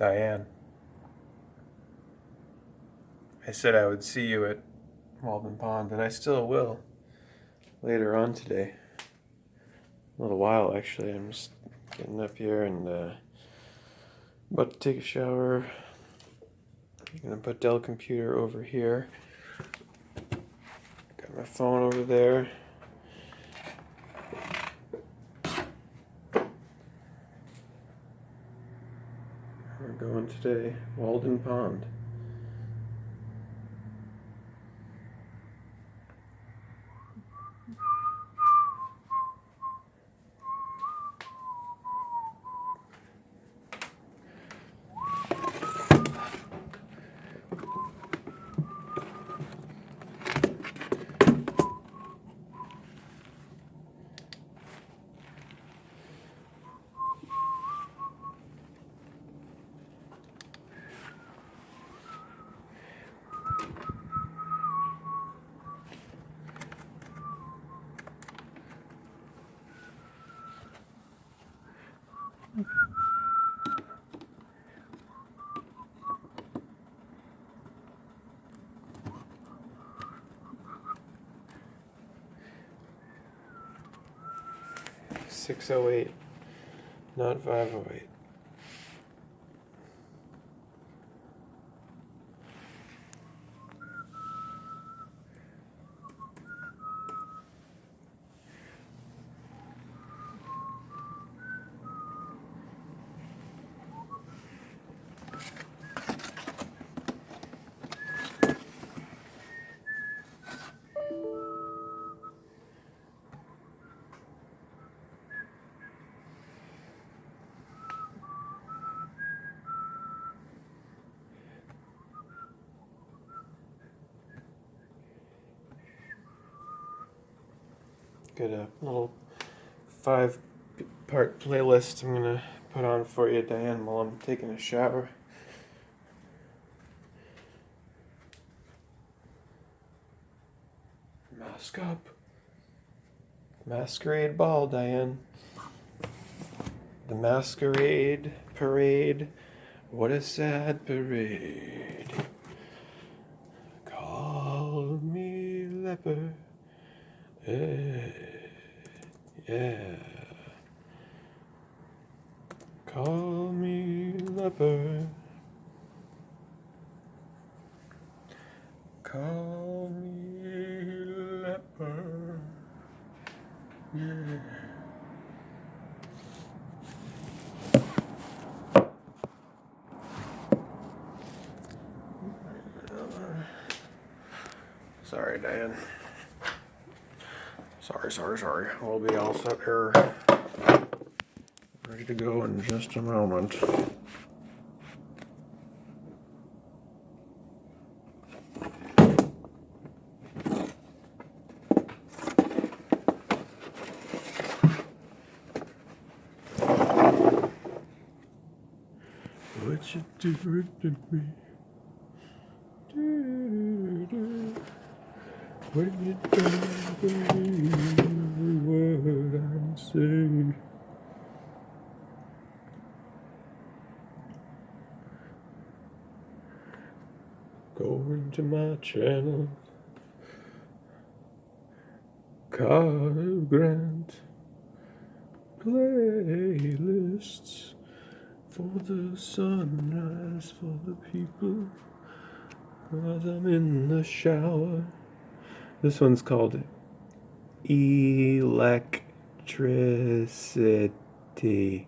Diane, I said I would see you at Walden Pond, and I still will later on today. A little while, actually. I'm just getting up here and about to take a shower. I'm gonna put Dell computer over here. Got my phone over there. We're going today, Walden Pond. .608, not 508. Got a little 5-part playlist I'm gonna put on for you, Diane, while I'm taking a shower. Mask up. Masquerade ball, Diane. The masquerade parade. What a sad parade. Call me leper. Yeah. Call me leper. Call me leper. Yeah. Sorry, Diane. Sorry. We'll be all set here. Ready to go in just a moment. What you doing to me? When you don't believe what I'm saying. Go into my channel. Carter Grant playlists for the sunrise for the people as I'm in the shower. This one's called Electricity.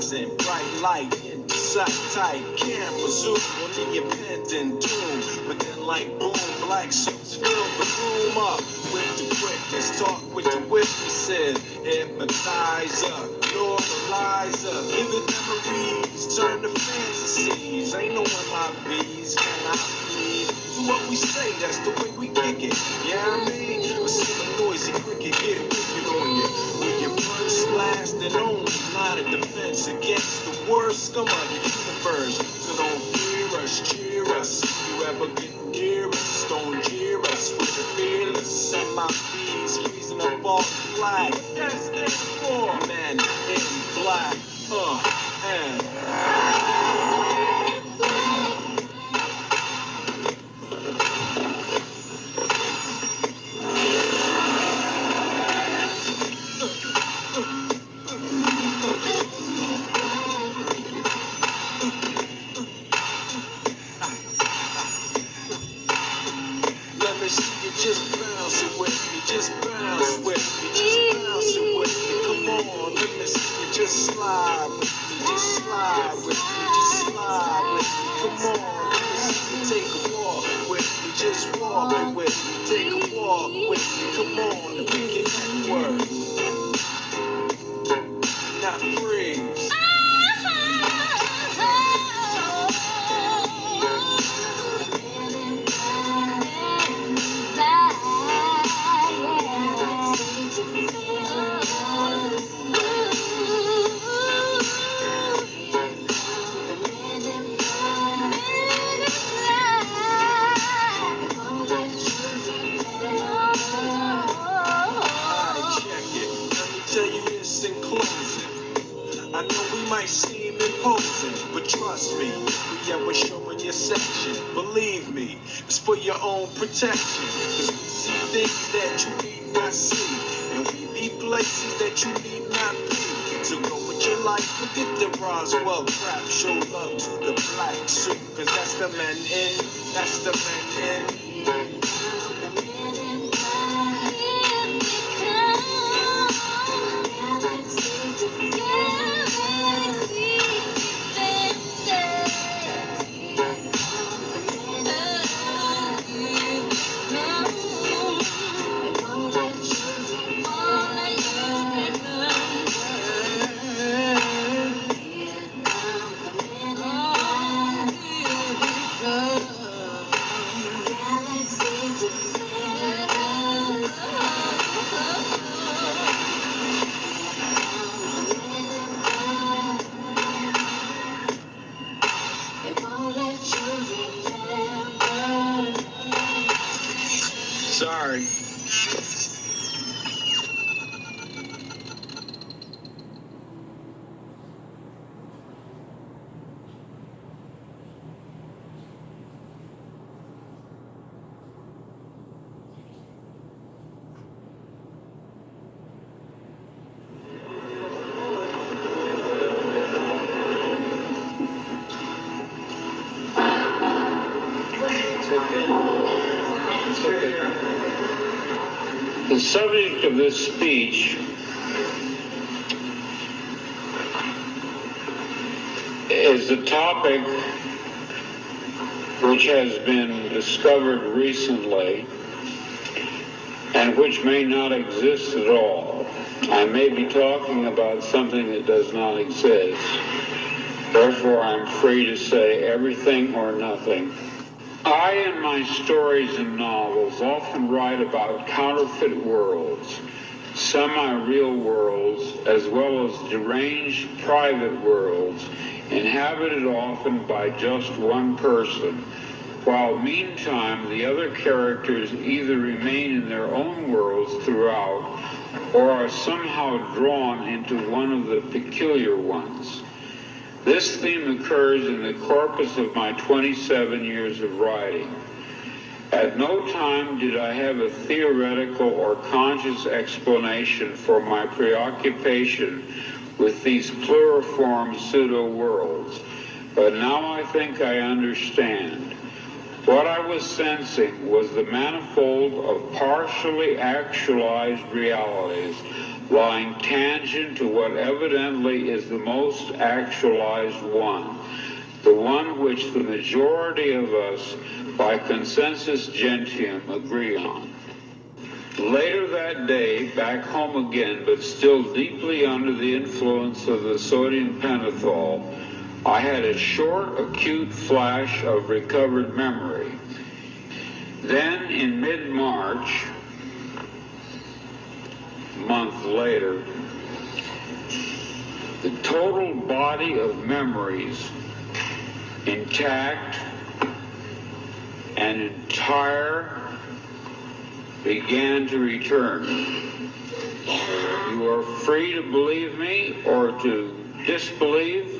fluorescent, bright light, sight tight, camera zoom on the impending doom. But then like boom, black suits fill the room up with the quickness. Talk with the witnesses, hypnotizer, normalizer. Vivid memories turn to fantasies. Ain't no MIBs, can I please? Do what we say, that's the way we kick it. Yeah, I mean, a single noisy cricket get wicked on you. When you first, last, and only line of defense against the worst scum of the universe. So don't fear us, cheer us. If you ever get near us, don't jeer us. We're the fearless MIBs, freezing up all the flag. That's it for men in black. And let me see you just bounce it with me, just bounce with me, just bounce it with me. Come on, let me see you just slide with me, just slide with me, just slide with me. Come on, let me see you take a walk with me, just walk it with me, take a walk with me. Come on, and we can network, not freeze. Tell you this in closing. I know we might seem imposing, but trust me, we ever showing your section. Believe me, it's for your own protection. Cause we see things that you need not see, and we be places that you need not be. So go with your life, forget the Roswell crap. Show love to the black suit, cause that's the men in, that's the men in. Sorry. The subject of this speech is a topic which has been discovered recently and which may not exist at all. I may be talking about something that does not exist. Therefore, I'm free to say everything or nothing. I, in my stories and novels, often write about counterfeit worlds, semi-real worlds, as well as deranged private worlds, inhabited often by just one person, while meantime the other characters either remain in their own worlds throughout or are somehow drawn into one of the peculiar ones. This theme occurs in the corpus of my 27 years of writing. At no time did I have a theoretical or conscious explanation for my preoccupation with these pluriform pseudo-worlds, but now I think I understand. What I was sensing was the manifold of partially actualized realities lying tangent to what evidently is the most actualized one, the one which the majority of us, by consensus gentium, agree on. Later that day, back home again, but still deeply under the influence of the sodium pentothal, I had a short, acute flash of recovered memory. Then, in mid-March, a month later, the total body of memories, intact and entire, began to return. You are free to believe me or to disbelieve,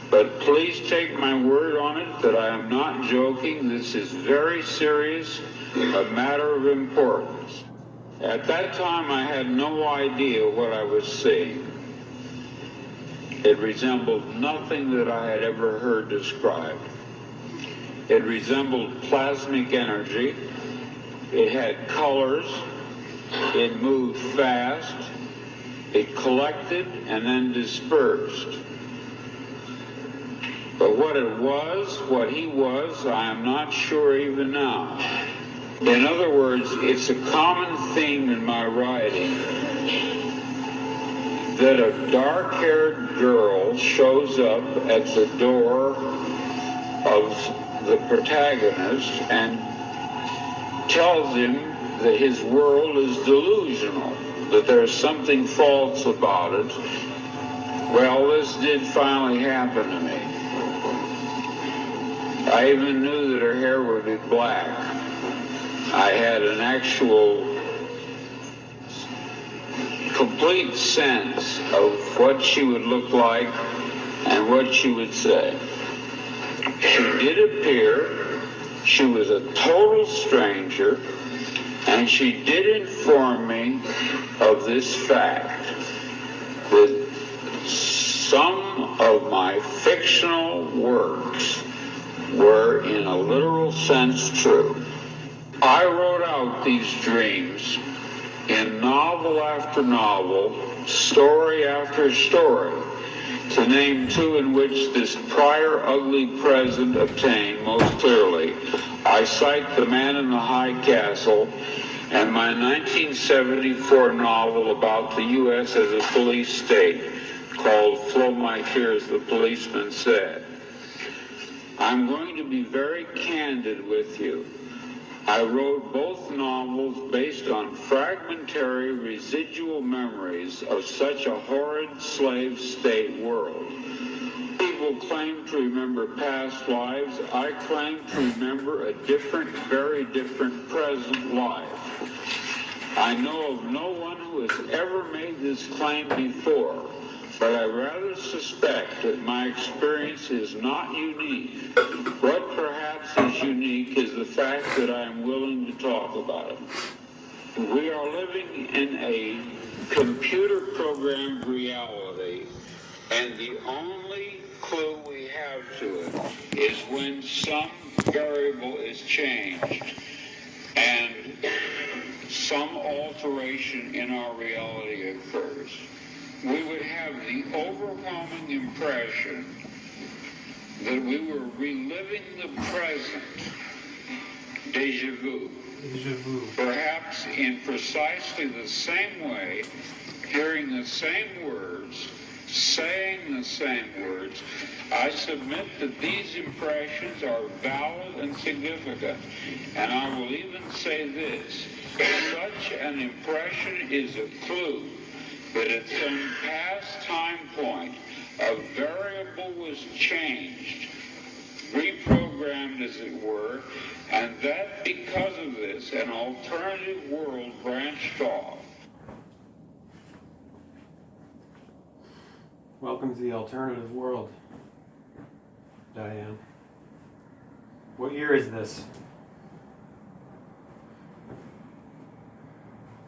but please take my word on it that I am not joking. This is very serious, a matter of importance. At that time, I had no idea what I was seeing. It resembled nothing that I had ever heard described. It resembled plasmic energy. It had colors. It moved fast. It collected and then dispersed. But what it was, what he was, I am not sure even now. In other words, it's a common theme in my writing that a dark-haired girl shows up at the door of the protagonist and tells him that his world is delusional, that there's something false about it. Well, this did finally happen to me. I even knew that her hair would be black. I had an actual complete sense of what she would look like and what she would say. She did appear. She was a total stranger, and she did inform me of this fact, that some of my fictional works were in a literal sense true. I wrote out these dreams in novel after novel, story after story, to name two in which this prior ugly present obtained most clearly. I cite The Man in the High Castle and my 1974 novel about the U.S. as a police state called Flow My Tears, the Policeman Said. I'm going to be very candid with you. I wrote both novels based on fragmentary residual memories of such a horrid slave state world. People claim to remember past lives. I claim to remember a different, very different present life. I know of no one who has ever made this claim before, but I rather suspect that my experience is not unique. What perhaps is unique is the fact that I am willing to talk about it. We are living in a computer-programmed reality, and the only clue we have to it is when some variable is changed and some alteration in our reality occurs. We would have the overwhelming impression that we were reliving the present, déjà vu. Perhaps in precisely the same way, hearing the same words, saying the same words. I submit that these impressions are valid and significant, and I will even say this: such an impression is a clue that at some past time point, a variable was changed, reprogrammed as it were, and that because of this, an alternative world branched off. Welcome to the alternative world, Diane. What year is this?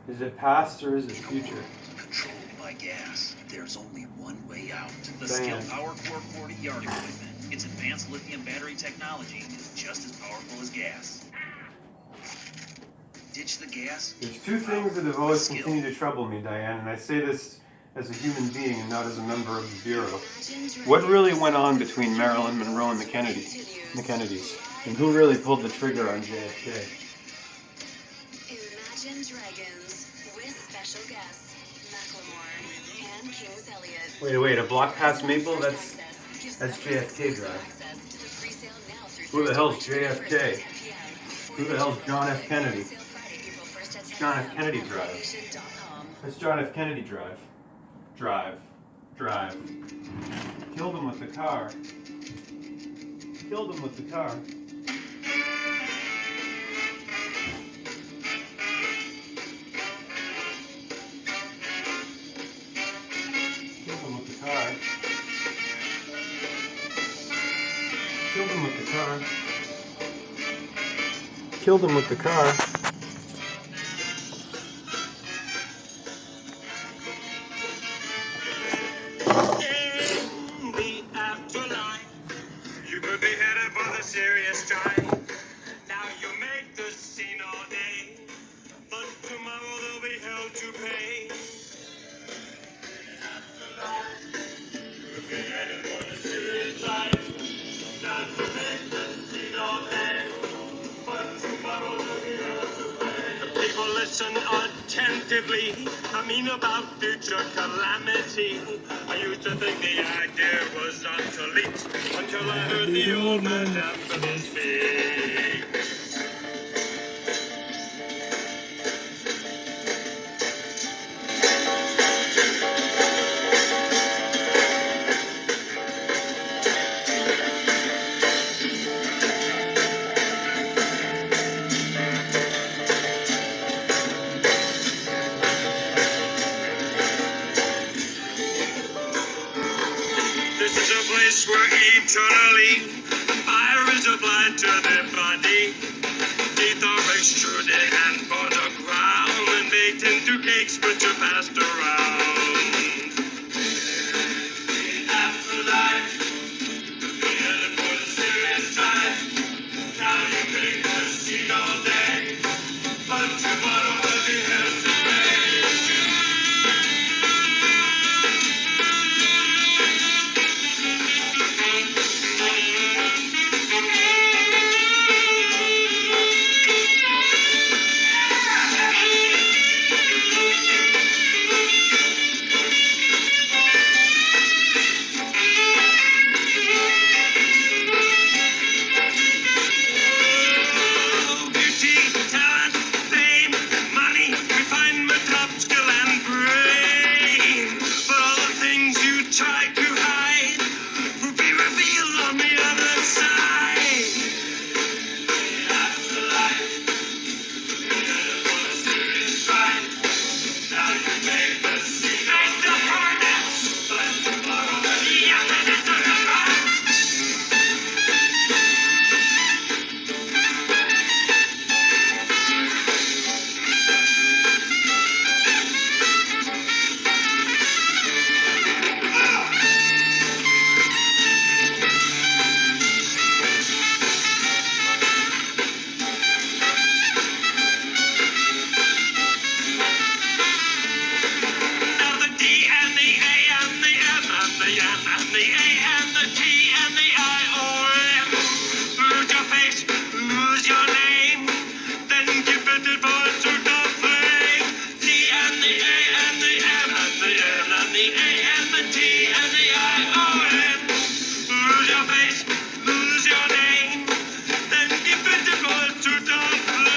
Is it past or is it future? Controlled by gas. There's only one way out. The Diane. Skill Power Core 40 yard equipment. Its advanced lithium battery technology is just as powerful as gas. Ditch the gas. There's two things that have always continued to trouble me, Diane, and I say this as a human being and not as a member of the Bureau. What really went on between Marilyn Monroe and the Kennedys? And who really pulled the trigger on JFK? Imagine Dragons with special guests Macklemore and Kings Elliot. Wait, a block past Maple? That's JFK Drive. Who the hell's JFK? Who the hell's John F. Kennedy? John F. Kennedy Drive. That's John F. Kennedy Drive. Drive. Killed him with the car. Killed him with the car. Killed him with the car. Killed him with the car. Killed him with the car. In the afterlife, you could be headed for the serious time. Now you make the scene all day, but tomorrow they'll be held to pay. People listen attentively. I mean about future calamity. I used to think the idea was obsolete until I heard the old man Anthony speak. This is a place where eternally fire is applied to the body. Teeth are extruded and bones are ground and baked into cakes which are passed around. The afterlife, we headed for the serious time. Now you make the scene all day, but tomorrow will be held to pay. Beauty, talent, fame, money, refinement, upskill, and brain. But all the things you tried to hide will be revealed on the other side. The afterlife, we headed for the serious ride. Now you make the scene of the furnace, but tomorrow the evidence of the crime. Now the D and the A and the M and the N and the A and the T and the I O M. Lose your face, lose your name, then give it a voice to the flame. D and the A and the M and the N and the A and the T and the I O M. Lose your face, lose your name, then give it a voice to the flame.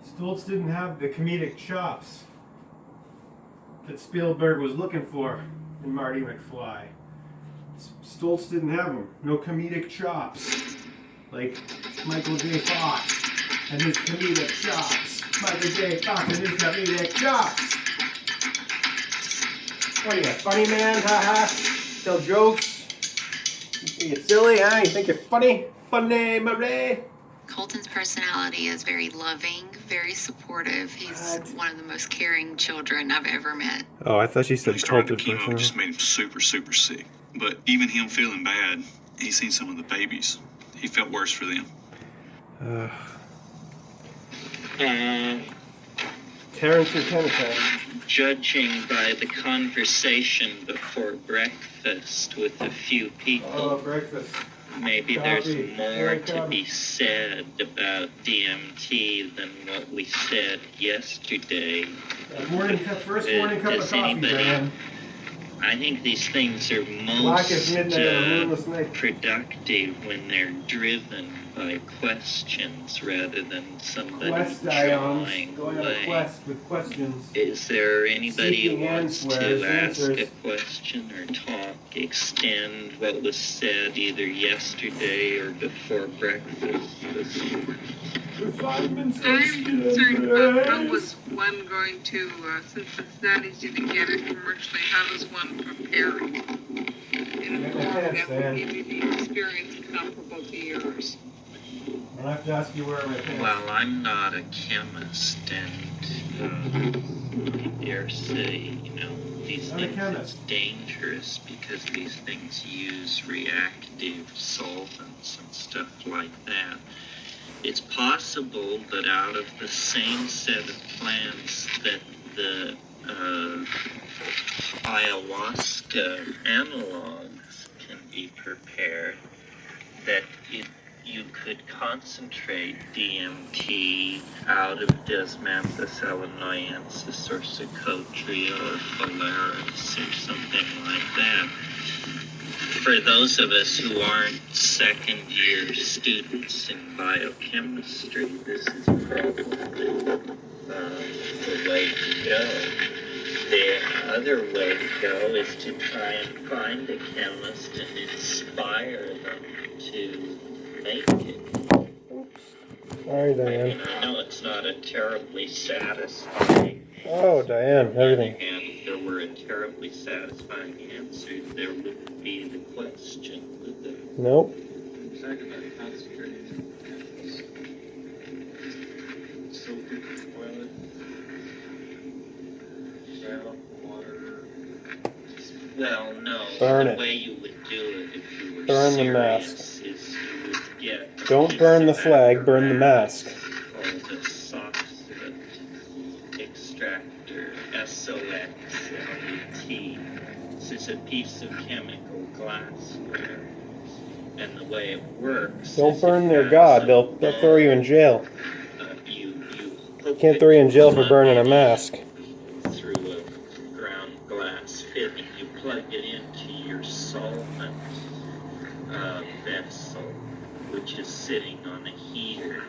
Stoltz didn't have the comedic chops that Spielberg was looking for in Marty McFly. Stoltz didn't have them. No comedic chops. Like Michael J. Fox and his comedic chops. Michael J. Fox and his comedic chops. What are you, a funny man? Ha-ha. Tell jokes? You get silly, huh? You think you're funny? Funny, Marie? Colton's personality is very loving, very supportive. He's one of the most caring children I've ever met. Oh, I thought you When said he started the Colton. chemo, it just made him super, super sick. But even him feeling bad, he's seen some of the babies. He felt worse for them. Terrence or Tennyson? Judging by the conversation before breakfast with a few people, Oh, breakfast. maybe coffee. there's more to Coffee. be said about DMT than what we said yesterday. First morning cup of Does coffee, anybody- Diane. I think these things are Black as most midnight on a moonless night. productive when they're driven by questions rather than somebody Quest ions. drawing Going on a away. quest with questions. Is there anybody Seeking who wants answers, to ask a answers. question or talk, extend what was said either yesterday or before breakfast this morning? I'm I'm concerned about how was one going to, since Cincinnati's didn't get it commercially, how was one prepared in a form that would give you the experience comparable to yours? I'll have to ask you where my pants. Well, I'm not a chemist, and I dare say, these Not a things chemist. is dangerous because these things use reactive solvents and stuff like that. It's possible that out of the same set of plants that the ayahuasca analogs can be prepared, that you could concentrate DMT out of Desmanthus elenoyensis or Secotria or Phalaris or something like that. For those of us who aren't second-year students in biochemistry, this is probably the way to go. The other way to go is to try and find a chemist and inspire them to make it. Sorry, I Diane. mean, I know it's not a terribly satisfying. Oh, Diane, everything. And if there were a terribly satisfying answer, there wouldn't be the question, would there? Nope. Talk about concentrated soak it, boil it, salt, water. Well, no. Burn the it. way you would do it if you were Burn the serious mask. is you would get a Don't piece burn the of flag, burn the mask. Called a soxhlet extractor, SOXLET. This is a piece of chemical glassware. And the way it works. Don't is burn it their has god. a They'll throw you in jail. You hook Can't it throw you in jail for plug burning a it mask. through a ground glass fitting. You plug it into your solvent vessel, which is sitting on a heater,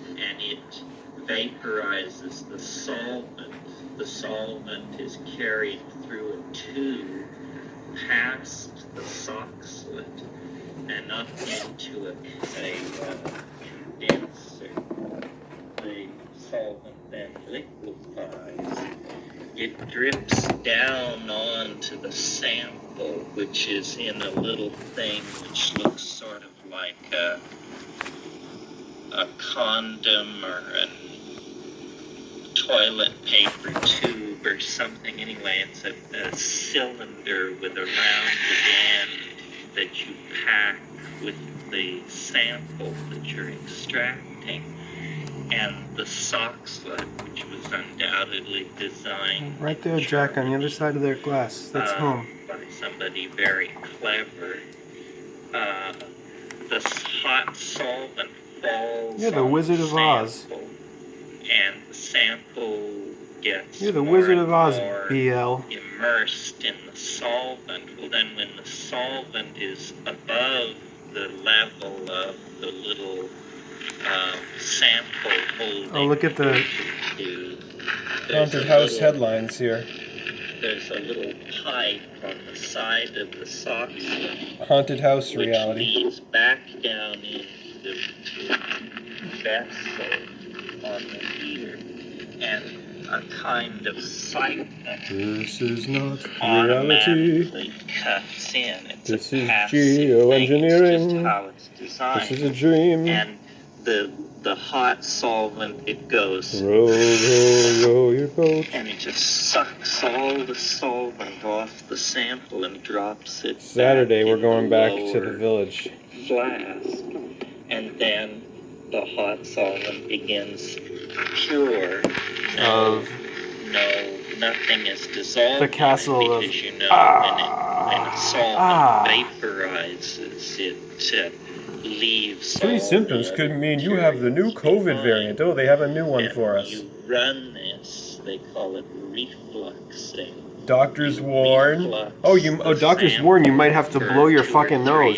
and it vaporizes the solvent. The solvent is carried through a tube past the soxhlet and up into a condenser. The solvent then liquefies. It drips down onto the sample, which is in a little thing which looks sort of like a condom or a toilet paper tube or something. Anyway, it's a cylinder with a rounded end that you pack with the sample that you're extracting. And the soxhlet, which was undoubtedly designed Right there, Jack, on the other side of their glass. That's home. by somebody very clever. The hot solvent falls You're the on Wizard of Oz. sample, and the sample gets You're the more Wizard and of Oz, more BL. immersed in the solvent. Well, then when the solvent is above the level of the little sample holding Oh, look at the tube, there's haunted a house little headlines here. there's a little pipe on the side of the sock Haunted house which reality. leads back down into the vessel on the heater, and a kind of siphon This is not reality. automatically cuts in. It's This a is passive thing. geoengineering. It's just how it's designed. This is a dream. And the hot solvent, it goes Row, row, row your boat. and it just sucks all the solvent off the sample and drops it Saturday, back we're in going the back to the lower village. flask, and then the hot solvent begins to cure. Of Nothing is dissolved. the castle in it of- because you know when a solvent vaporizes, it leaves. Three all symptoms the could other mean you have the new materials COVID behind. variant. Oh, they have a new one And for us. You run this. They call it refluxing. Doctors warn. Reflux Oh, doctors the warn you might have to sample blow your for 2 or fucking 3 nose.